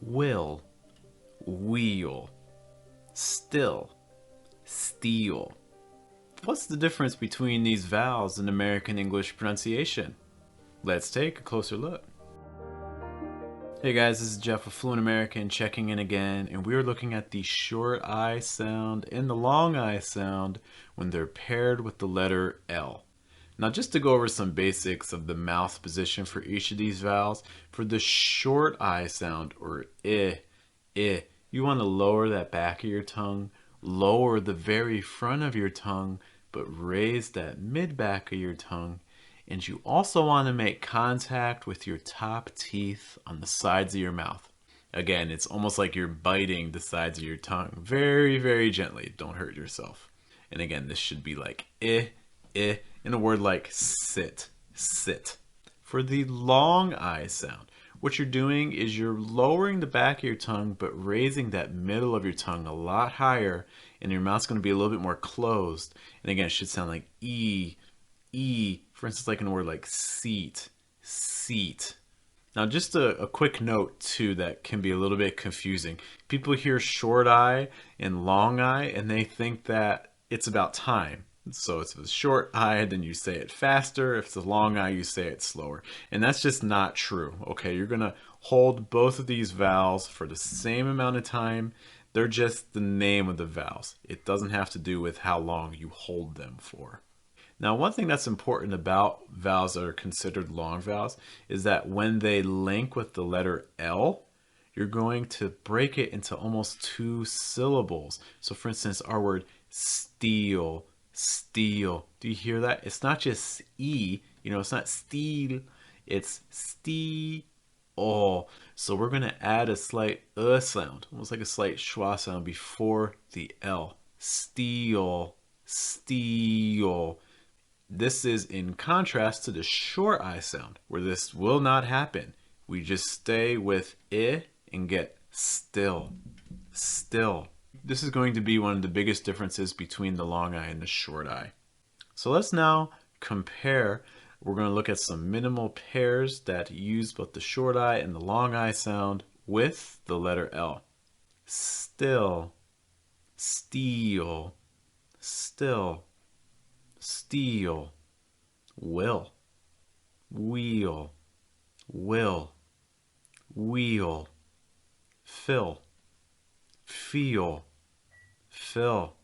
will, wheel, still, steal. What's the difference between these vowels in American English pronunciation? Let's take a closer look. Hey guys, this is Jeff with Fluent American checking in again, and we're looking at the short I sound and the long I sound when they're paired with the letter L. Now just to go over some basics of the mouth position for each of these vowels, for the short I sound, or I, you want to lower that back of your tongue, lower the very front of your tongue, but raise that mid back of your tongue. And you also want to make contact with your top teeth on the sides of your mouth. Again, it's almost like you're biting the sides of your tongue very, very gently. Don't hurt yourself. And again, this should be like in a word like sit, sit. For the long I sound, what you're doing is you're lowering the back of your tongue, but raising that middle of your tongue a lot higher, and your mouth's going to be a little bit more closed. And again, it should sound like E, for instance, like in a word like seat, seat. Now, just a quick note, too, that can be a little bit confusing. People hear short I and long I, and they think that it's about time. So if it's a short I, then you say it faster. If it's a long I, you say it slower. And that's just not true, okay? You're going to hold both of these vowels for the same amount of time. They're just the name of the vowels. It doesn't have to do with how long you hold them for. Now, one thing that's important about vowels that are considered long vowels is that when they link with the letter L, you're going to break it into almost two syllables. So for instance, our word steal, steal. Do you hear that? It's not just E, it's not steal, it's steal. So we're going to add a slight sound, almost like a slight schwa sound before the L. Steal, steal. This is in contrast to the short I sound, where this will not happen. We just stay with I and get still, still. This is going to be one of the biggest differences between the long I and the short I. So let's now compare. We're going to look at some minimal pairs that use both the short I and the long I sound with the letter L. Still, steal, still, steal, will, wheel, will, wheel, fill, feel, fill,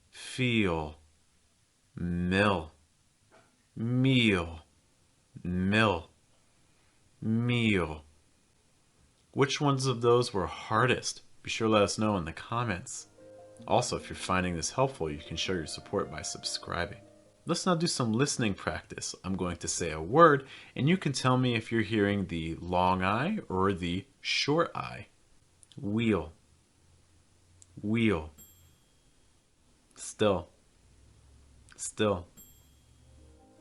feel, mill, meal, mill, meal. Which ones of those were hardest? Be sure to let us know in the comments. Also, if you're finding this helpful, you can show your support by subscribing. Let's now do some listening practice. I'm going to say a word, and you can tell me if you're hearing the long I or the short I. Wheel, wheel, still, still.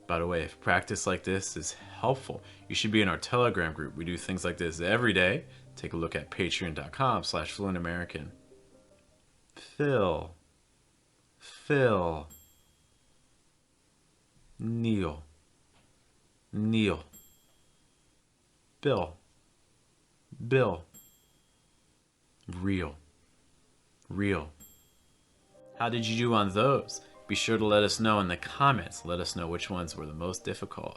By the way, if practice like this is helpful, you should be in our Telegram group. We do things like this every day. Take a look at patreon.com/fluentamerican. Fill, fill, kneel, kneel, bill, bill, reel, reel. How did you do on those? Be sure to let us know in the comments. Let us know which ones were the most difficult.